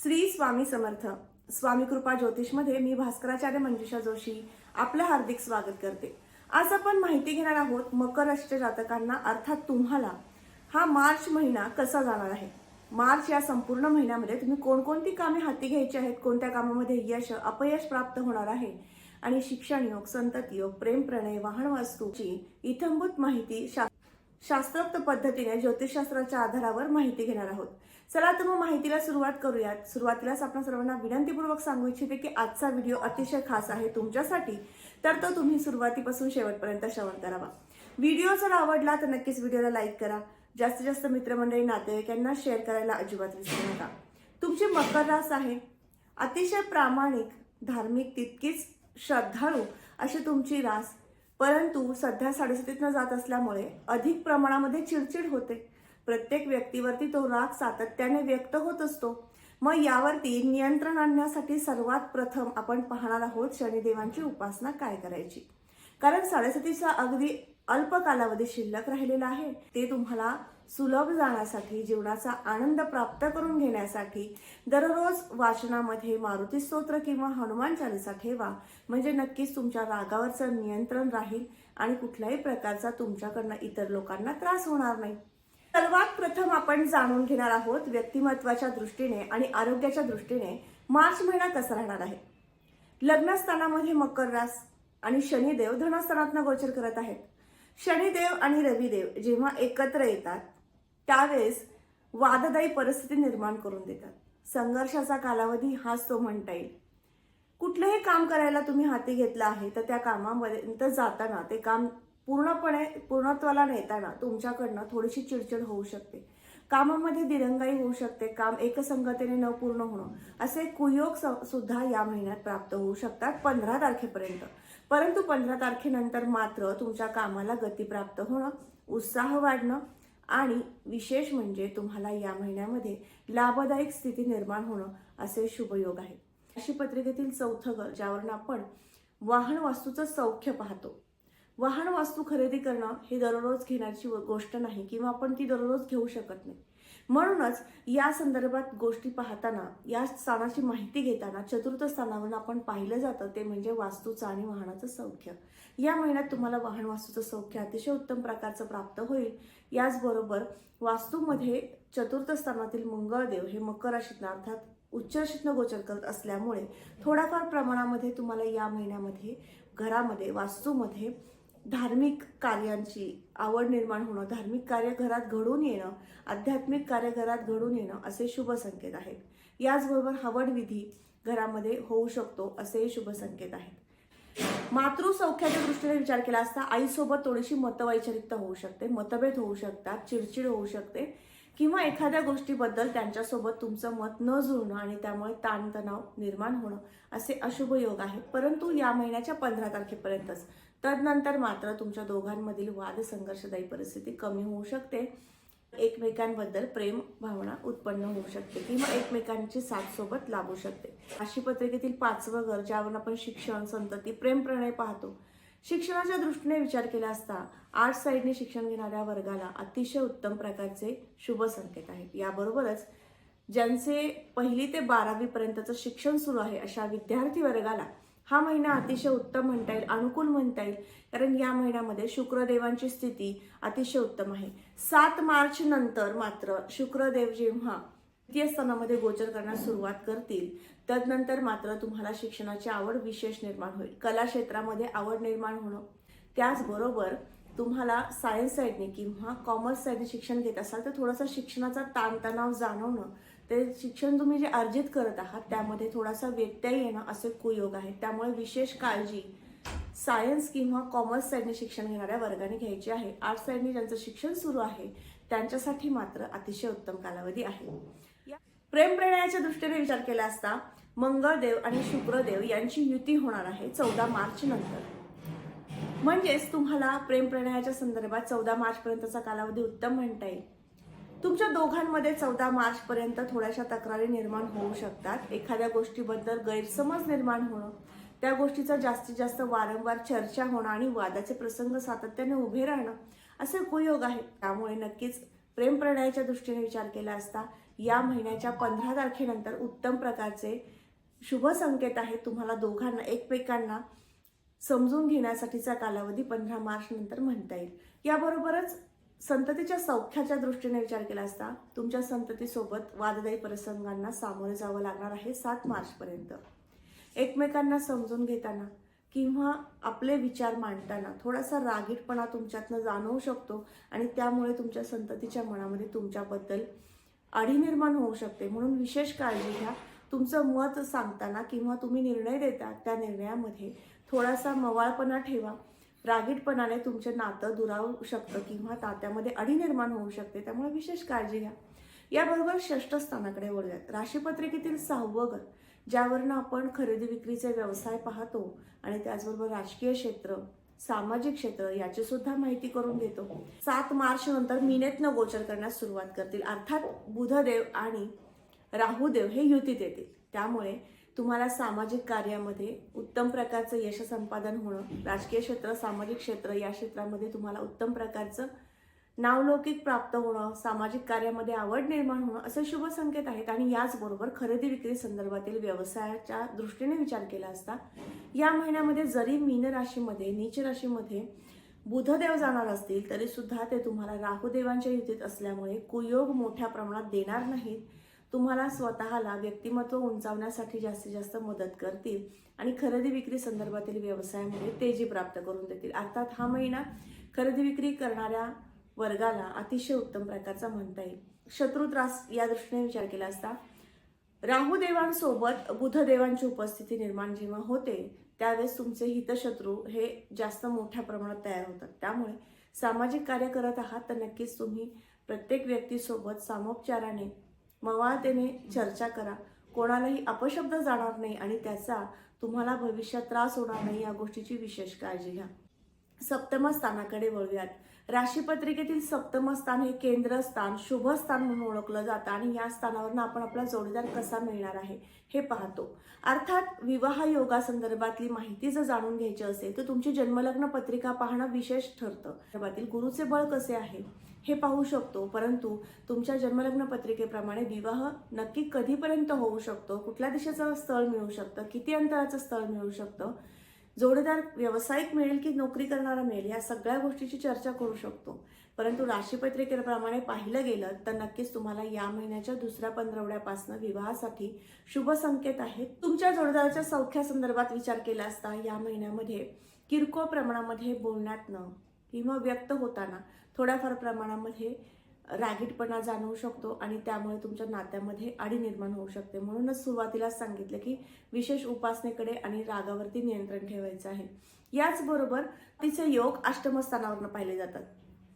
श्री स्वामी समर्थ. स्वामी कृपा ज्योतिषमध्ये मी भास्कराचार्य मंजुषा जोशी आपलं हार्दिक स्वागत करते. आज आपण माहिती घेणार आहोत मकर राशीच्या जातकांना अर्थात तुम्हाला हा मार्च महिना कसा जाणार आहे. मार्च या संपूर्ण महिन्यामध्ये तुम्ही कोणकोणती कामे हाती घ्यायची आहेत, कोणत्या कामामध्ये यश अपयश प्राप्त होणार आहे आणि शिक्षण योग, संतती योग, प्रेम प्रणय, वाहन वास्तूची इत्थंभूत माहिती शास्त्रोक्त पद्धतीने ज्योतिषशास्त्राच्या आधारावर माहिती घेणार आहोत. चला तर मग माहितीला सुरुवात करूयात. सुरुवातीलाच आपण सर्वांना विनंतीपूर्वक सांगू इच्छिते की आजचा व्हिडिओ अतिशय खास आहे तुमच्यासाठी, तर तो तुम्ही सुरुवातीपासून शेवटपर्यंत श्रवण करावा. व्हिडिओ जर आवडला तर नक्कीच व्हिडिओला लाईक करा. जास्तीत जास्त मित्रमंडळी नातेवाईकांना शेअर करायला अजिबात विसरू नका. तुमची मकर रास आहे. अतिशय प्रामाणिक, धार्मिक, तितकीच श्रद्धाळू अशी तुमची रास, परंतु सध्या 7:30 जात असल्यामुळे अधिक प्रमाणामध्ये चिडचिड होते. प्रत्येक व्यक्तीवरती तो राग सातत्याने व्यक्त होत असतो. मग यावरती नियंत्रण आणण्यासाठी सर्वात प्रथम आपण पाहणार आहोत शनिदेवांची उपासना काय करायची. कारण 7:30 अगदी अल्प कालावधी शिल्लक राहिलेला आहे. ते तुम्हाला सुलभ जाण्यासाठी, जीवनाचा आनंद प्राप्त करून घेण्यासाठी दररोज वाचनामध्ये मारुती स्तोत्र किंवा हनुमान चालीसा ठेवा. म्हणजे नक्कीच तुमच्या रागावरचं नियंत्रण राहील आणि कुठल्याही प्रकारचा तुमच्याकडनं इतर लोकांना त्रास होणार नाही. सर्वात प्रथम आपण जाणून घेणार आहोत व्यक्तिमत्वाच्या दृष्टीने आणि आरोग्याच्या दृष्टीने मार्च महिना कसा राहणार आहे. लग्नस्थानामध्ये मकर रास आणि शनिदेव धनस्थानातनं गोचर करत आहेत. शनिदेव आणि रविदेव जेव्हा एकत्र येतात त्यावेळेस वाददायी परिस्थिती निर्माण करून देतात. संघर्षाचा कालावधी हाच तो म्हणता येईल. कुठलंही काम करायला तुम्ही हाती घेतलं आहे तर त्या कामामध्ये जाताना ते काम पूर्णत्वाला नेताना तुमच्याकडनं थोडीशी चिडचिड होऊ शकते. कामामध्ये दिरंगाई होऊ शकते. काम एकसंगतेने न पूर्ण होणं असे कुयोग सुद्धा या महिन्यात प्राप्त होऊ शकतात 15 तारखेपर्यंत. परंतु 15 तारखेनंतर मात्र तुमच्या कामाला गती प्राप्त होणं, उत्साह वाढणं आणि विशेष म्हणजे तुम्हाला या महिन्यामध्ये लाभदायक स्थिती निर्माण होणं असे शुभयोग आहे. राशी पत्रिकेतील 4थं घर, ज्यावरून आपण वाहन वास्तूचं सौख्य पाहतो. वाहन वास्तू खरेदी करणं हे दररोज घेण्याची गोष्ट नाही किंवा आपण ती दररोज घेऊ शकत नाही. म्हणूनच या संदर्भात गोष्टी पाहताना, या स्थानाची माहिती घेताना चतुर्थ स्थानावरून आपण पाहिलं जातं ते म्हणजे वास्तूचं आणि वाहनाचं सौख्य. या महिन्यात तुम्हाला वाहन वास्तूचं सौख्य अतिशय उत्तम प्रकारचं प्राप्त होईल. याचबरोबर वास्तूमध्ये चतुर्थ स्थानातील मंगळदेव हे मकर राशीतनं अर्थात उच्च राशीतनं गोचर करत असल्यामुळे थोड्याफार प्रमाणामध्ये तुम्हाला या महिन्यामध्ये घरामध्ये, वास्तूमध्ये धार्मिक कार्यांची आवड निर्माण होणं, धार्मिक कार्य घरात घडून येणं, आध्यात्मिक कार्य घरात घडून येणं असे शुभ संकेत आहेत. याचबरोबर हवन विधी घरामध्ये होऊ शकतो असे शुभ संकेत आहेत. मातृसौख्याच्या दृष्टीने विचार केला असता आईसोबत थोडीशी मतवैचारिकता होऊ शकते, मतभेद होऊ शकतात, चिडचिड होऊ शकते किंवा एखाद्या गोष्टीबद्दल त्यांच्यासोबत तुमचं मत न जुळणं आणि त्यामुळे ताणतणाव निर्माण होणं असे अशुभ योग आहेत. परंतु या महिन्याच्या 15 तारखेपर्यंतच. तदनंतर मात्र तुमच्या दोघांमधील वाद, संघर्षदायी परिस्थिती कमी होऊ शकते. एकमेकांबद्दल प्रेम भावना उत्पन्न होऊ शकते किंवा एकमेकांची साथ सोबत लाभू शकते. राशी पत्रिकेतील 5वं घर, ज्यावरून आपण शिक्षण, संतती, प्रेम प्रणय पाहतो. शिक्षणाच्या दृष्टीने विचार केला असता आर्ट्स साईडने शिक्षण घेणाऱ्या वर्गाला अतिशय उत्तम प्रकारचे शुभ संकेत आहेत. याबरोबरच ज्यांचे 1ली ते 12वी पर्यंतचं शिक्षण सुरू आहे अशा विद्यार्थी वर्गाला हा महिना अतिशय उत्तम म्हणता येईल, अनुकूल म्हणता येईल. कारण या महिन्यामध्ये शुक्रदेवांची स्थिती अतिशय उत्तम आहे. 7 मार्च नंतर मात्र शुक्रदेव जेव्हा द्वितीय स्थानामध्ये गोचर करण्यास सुरुवात करतील तदनंतर मात्र तुम्हाला शिक्षणाची आवड विशेष निर्माण होईल. कला क्षेत्रामध्ये आवड निर्माण होणं, त्याचबरोबर तुम्हाला सायन्स साईडने किंवा कॉमर्स साईडने शिक्षण घेत असाल तर थोडासा शिक्षणाचा ताणतणाव जाणवणं, ते शिक्षण तुम्ही जे अर्जित करत आहात त्यामध्ये थोडासा व्यत्यय येणं असे कुयोग आहेत. त्यामुळे विशेष काळजी सायन्स किंवा कॉमर्स साईडने शिक्षण घेणाऱ्या वर्गाने घ्यायची आहे. आर्ट्स साईडने ज्यांचं शिक्षण सुरू आहे त्यांच्यासाठी मात्र अतिशय उत्तम कालावधी आहे. प्रेम प्रणयाच्या दृष्टीने विचार केला असता मंगळदेव आणि शुक्रदेव यांची युती होणार आहे 14 मार्च नंतर. म्हणजेच तुम्हाला प्रेम प्रणयाच्या संदर्भात 14 मार्च पर्यंतचा कालावधी उत्तम म्हणता येईल. तुमच्या दोघांमध्ये 14 मार्च पर्यंत थोड्याशा तक्रारी निर्माण होऊ शकतात. एखाद्या गोष्टीबद्दल गैरसमज निर्माण होणं, त्या गोष्टीचा जास्तीत जास्त वारंवार चर्चा होणं आणि वादाचे प्रसंग सातत्याने उभे राहणं असे कुयोग आहेत. त्यामुळे नक्कीच प्रेम प्रणयाच्या दृष्टीने विचार केला असता या महिन्याच्या 15 तारखेनंतर उत्तम प्रकारचे शुभ संकेत आहेत. तुम्हाला दोघांना एकमेकांना समजून घेण्यासाठीचा कालावधी 15 मार्च नंतर म्हणता येईल. याबरोबरच संततीच्या सौख्याच्या दृष्टीने विचार केला असता तुमच्या संततीसोबत वाददायी प्रसंगांना सामोरे जावं लागणार आहे 7 मार्च पर्यंत. एकमेकांना समजून घेताना किंवा आपले विचार मांडताना थोडासा रागीटपणा तुमच्यातनं जाणवू शकतो आणि त्यामुळे तुमच्या संततीच्या मनामध्ये तुमच्याबद्दल आढी निर्माण होऊ शकते. म्हणून विशेष काळजी घ्या. तुमचं मत सांगताना किंवा तुम्ही निर्णय देता त्या निर्णयामध्ये थोडासा मवाळपणा ठेवा. रागीटपणाने तुमचे नातं दुरावू शकतं किंवा तात्यामध्ये अडी निर्माण होऊ शकते, त्यामुळे विशेष काळजी घ्या. याबरोबर 6 स्थानाकडे वळूयात. राशीपत्रिकेतील 6वं घर, ज्यावरनं आपण खरेदी विक्रीचे व्यवसाय पाहतो आणि त्याचबरोबर राजकीय क्षेत्र, सामाजिक क्षेत्र याची सुद्धा माहिती करून देतो. 7 मार्च नंतर मीनेतनं गोचर करण्यास सुरुवात करतील. अर्थात बुधदेव आणि राहुदेव हे युतीत येतील. त्यामुळे तुम्हाला सामाजिक कार्यामध्ये उत्तम प्रकारचं यश संपादन होणं, राजकीय क्षेत्र, सामाजिक क्षेत्र या क्षेत्रामध्ये तुम्हाला उत्तम प्रकारचं नावलौकिक प्राप्त होणं, सामाजिक कार्यामध्ये आवड निर्माण होणं असे शुभ संकेत आहेत. आणि याचबरोबर खरेदी विक्री संदर्भातील व्यवसायाच्या दृष्टीने विचार केला असता या महिन्यामध्ये जरी मीन राशीमध्ये, नीच राशीमध्ये बुधदेव जाणार असतील तरी सुद्धा ते तुम्हाला राहुदेवांच्या युतीत असल्यामुळे कुयोग मोठ्या प्रमाणात देणार नाहीत. तुम्हाला स्वतःला व्यक्तिमत्व उंचावण्यासाठी जास्तीत जास्त मदत करतील आणि खरेदी विक्री संदर्भातील व्यवसायामध्ये तेजी प्राप्त करून देतील. अर्थात हा महिना खरेदी विक्री करणाऱ्या वर्गाला अतिशय उत्तम प्रकारचा म्हणता येईल. शत्रू त्रास या दृष्टीने विचार केला असता राहुदेवांसोबत बुधदेवांची उपस्थिती निर्माण जेव्हा होते त्यावेळेस तुमचे हितशत्रू हे जास्त मोठ्या प्रमाणात तयार होतात. त्यामुळे सामाजिक कार्य करत आहात तर नक्कीच तुम्ही प्रत्येक व्यक्तीसोबत सामोपचाराने, मवाळतेने चर्चा करा. कोणालाही अपशब्द जाणार नाही आणि त्याचा तुम्हाला भविष्यात त्रास होणार नाही या गोष्टीची विशेष काळजी घ्या. 7म स्थानाकडे वळूयात. राशीपत्रिकेतील 7म स्थान हे केंद्र स्थान, शुभ स्थान म्हणून ओळखलं जातं आणि या स्थानावरून आपण आपला जोडीदार कसा मिळणार आहे हे पाहतो. अर्थात विवाह योगा संदर्भातली माहिती जर जाणून घ्यायची असेल तर तुमची जन्मलग्न पत्रिका पाहणं विशेष ठरतं. संदर्भातील गुरुचे बळ कसे आहे हे पाहू शकतो, परंतु तुमच्या जन्मलग्न पत्रिकेप्रमाणे विवाह नक्की कधीपर्यंत होऊ शकतो, कुठल्या दिशेचं स्थळ मिळू शकतं, किती अंतराचं स्थळ मिळू शकतं, जोडीदार व्यावसायिक मिळेल की नोकरी करणारा मिळेल, या सगळ्या गोष्टीची चर्चा करू शकतो. परंतु राशीपत्रिकेप्रमाणे पाहिलं गेलं तर नक्कीच तुम्हाला या महिन्याच्या दुसऱ्या पंधरवड्यापासून विवाहासाठी शुभ संकेत आहेत. तुमच्या जोडीदाराच्या सौख्या संदर्भात विचार केला असता या महिन्यामध्ये किरकोळ प्रमाणामध्ये बोलण्यातनं किंवा व्यक्त होताना थोड्याफार प्रमाणामध्ये रागीटपणा जाणवू शकतो आणि त्यामुळे तुमच्या नात्यामध्ये आडी निर्माण होऊ शकते. म्हणूनच सुरुवातीलाच सांगितलं की विशेष उपासनेकडे आणि रागावरती नियंत्रण ठेवायचं आहे. याचबरोबर तिचे योग अष्टम स्थानावरून पाहिले जातात.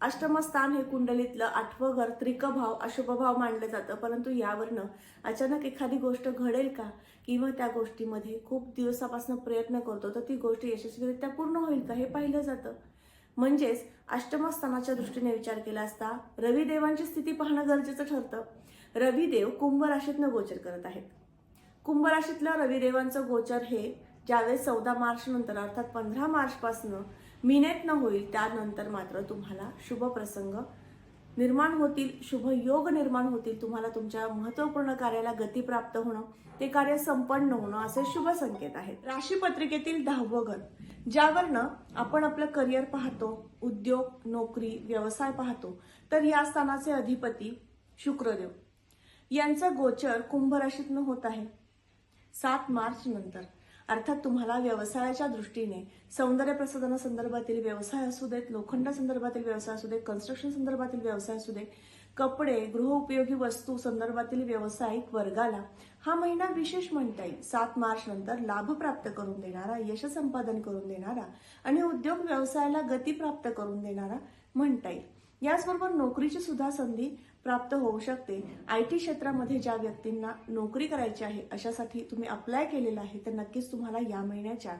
अष्टम स्थान हे कुंडलीतलं 8वं घर, त्रिकभाव, अशुभ भाव मानलं जातं. परंतु यावरनं अचानक एखादी गोष्ट घडेल का किंवा त्या गोष्टीमध्ये खूप दिवसापासून प्रयत्न करतो तर ती गोष्ट यशस्वीरित्या पूर्ण होईल का हे पाहिलं जातं. म्हणजेच अष्टम स्थानाच्या दृष्टीने विचार केला असता रविदेवांची स्थिती पाहणं गरजेचं ठरतं. रविदेव कुंभ राशीतनं गोचर करत आहेत. कुंभ राशीतल्या रविदेवांचं गोचर हे ज्यावेळेस 14 मार्च नंतर अर्थात 15 मार्च पासून मीनेतनं होईल त्यानंतर मात्र तुम्हाला शुभ प्रसंग निर्माण होतील, शुभ योग निर्माण होतील. तुम्हाला तुमच्या महत्त्वपूर्ण कार्याला गती प्राप्त होणं, ते कार्य संपन्न होणं असे शुभ संकेत आहेत. राशीपत्रिकेतील 10वं घर, ज्यावरनं आपण आपलं करिअर पाहतो, उद्योग, नोकरी, व्यवसाय पाहतो, तर या स्थानाचे अधिपती शुक्रदेव यांचा गोचर कुंभ राशीतनं होत आहे 7 मार्च नंतर. अर्थात तुम्हाला व्यवसायाच्या दृष्टीने सौंदर्य प्रसाधना संदर्भातील व्यवसाय असू देत, लोखंड संदर्भातील व्यवसाय असू देत, कन्स्ट्रक्शन संदर्भातील व्यवसाय असू देत, कपडे, गृहोपयोगी वस्तू संदर्भातील व्यावसायिक वर्गाला हा महिना विशेष म्हणता येईल. 7 मार्च नंतर लाभ प्राप्त करून देणारा, यश संपादन करून देणारा आणि उद्योग व्यवसायाला गती प्राप्त करून देणारा म्हणता येईल. याचबरोबर नोकरीची सुद्धा संधी प्राप्त होऊ शकते. IT क्षेत्रामध्ये ज्या व्यक्तींना नोकरी करायची आहे अशासाठी तुम्ही अप्लाय केलेला आहे तर नक्कीच तुम्हाला या महिन्याच्या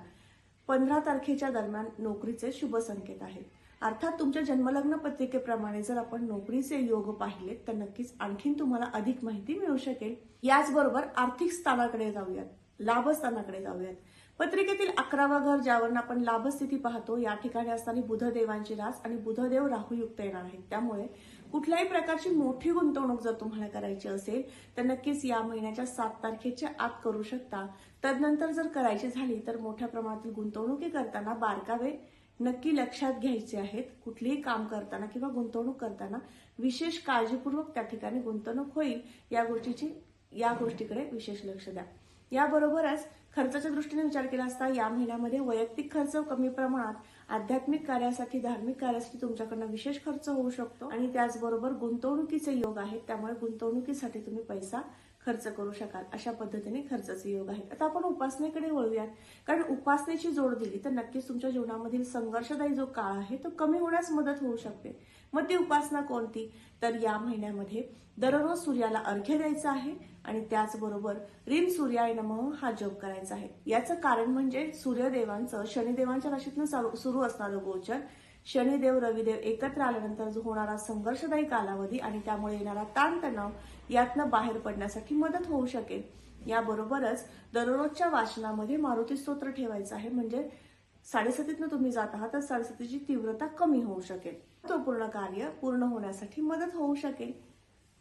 15 तारखेच्या दरम्यान नोकरीचे शुभ संकेत आहेत. अर्थात तुमच्या जन्मलग्न पत्रिकेप्रमाणे जर आपण नोकरीचे योग पाहिले तर नक्कीच आणखीन तुम्हाला अधिक माहिती मिळू शकेल. याचबरोबर आर्थिक स्थानाकडे जाऊयात, लाभस्थानाकडे जाऊयात. पत्रिकेतील 11वं घर, ज्यावरून आपण लाभस्थिती पाहतो, या ठिकाणी असताना बुधदेवांची रास आणि बुधदेव राहुयुक्त येणार आहेत. त्यामुळे कुठल्याही प्रकारची मोठी गुंतवणूक जर तुम्हाला करायची असेल तर नक्कीच या महिन्याच्या 7 तारखेच्या आत करू शकता. तदनंतर जर करायची झाली तर मोठ्या प्रमाणातील गुंतवणुकी करताना बारकावे नक्की लक्षात घ्यायचे आहेत. कुठलेही काम करताना किंवा गुंतवणूक करताना विशेष काळजीपूर्वक त्या ठिकाणी गुंतवणूक होईल या गोष्टीकडे विशेष लक्ष द्या. याबरोबरच खर्चाच्या दृष्टीने विचार केला असता या महिन्यामध्ये वैयक्तिक खर्च कमी प्रमाणात, आध्यात्मिक कार्यासाठी, धार्मिक कार्यासाठी तुमच्याकडनं विशेष खर्च होऊ शकतो आणि त्याचबरोबर गुंतवणुकीचे योग आहेत. त्यामुळे गुंतवणुकीसाठी तुम्ही पैसा खर्च करू शकाल. अशा पद्धतीने खर्चाचे योग आहेत. आता आपण उपासनेकडे वळूयात, कारण उपासनेची जोड दिली तर नक्कीच तुमच्या जीवनामधील संघर्षदायी जो काळ आहे तो कमी होण्यास मदत होऊ शकते. मग ती उपासना कोणती? तर या महिन्यामध्ये दररोज सूर्याला अर्घ्य द्यायचं आहे आणि त्याचबरोबर रीम सूर्याय नमः हा जप करायचा आहे. याचं कारण म्हणजे सूर्यदेवांचं शनिदेवांच्या राशीतून सुरू असणारं गोचर, शनिदेव रविदेव एकत्र आल्यानंतर जो होणारा संघर्षदायी कालावधी आणि त्यामुळे येणारा ताणतणाव यातनं बाहेर पडण्यासाठी मदत होऊ शकेल. याबरोबरच दररोजच्या वाचनामध्ये मारुती स्तोत्र ठेवायचं आहे, म्हणजे 7:30 तुम्ही जात आहात तर 7:30ची तीव्रता कमी होऊ शकेल. तो पूर्ण कार्य पूर्ण होण्यासाठी मदत होऊ शकेल.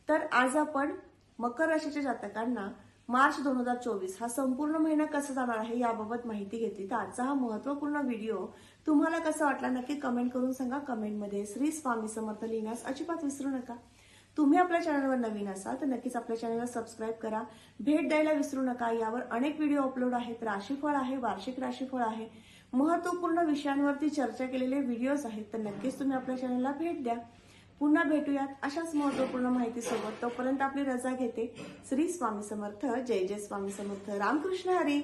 तर आज आपण मकर राशीच्या जातकांना मार्च 2024 हा संपूर्ण महिना कसा जाणार आहे याबाबत माहिती घेतली. तर आजचा हा महत्वपूर्ण व्हिडिओ तुम्हाला कसा वाटला नक्की कमेंट करून सांगा. कमेंटमध्ये श्री स्वामी समर्थ लिहिण्यास अजिबात विसरू नका. तुम्ही आपल्या चॅनलवर नवीन असाल तर नक्कीच आपल्या चॅनलला सबस्क्राईब करा. भेट द्यायला विसरू नका. यावर अनेक व्हिडिओ अपलोड आहेत. राशीफळ आहे, वार्षिक राशीफळ आहे, महत्वपूर्ण विषयांवरती चर्चा केलेले व्हिडिओज आहेत. तर नक्कीच तुम्ही आपल्या चॅनलला भेट द्या. पुन्हा भेटूयात अशाच महत्वपूर्ण माहितीसोबत. तोपर्यंत आपली रजा घेते. श्री स्वामी समर्थ. जय जय स्वामी समर्थ. रामकृष्ण हरी.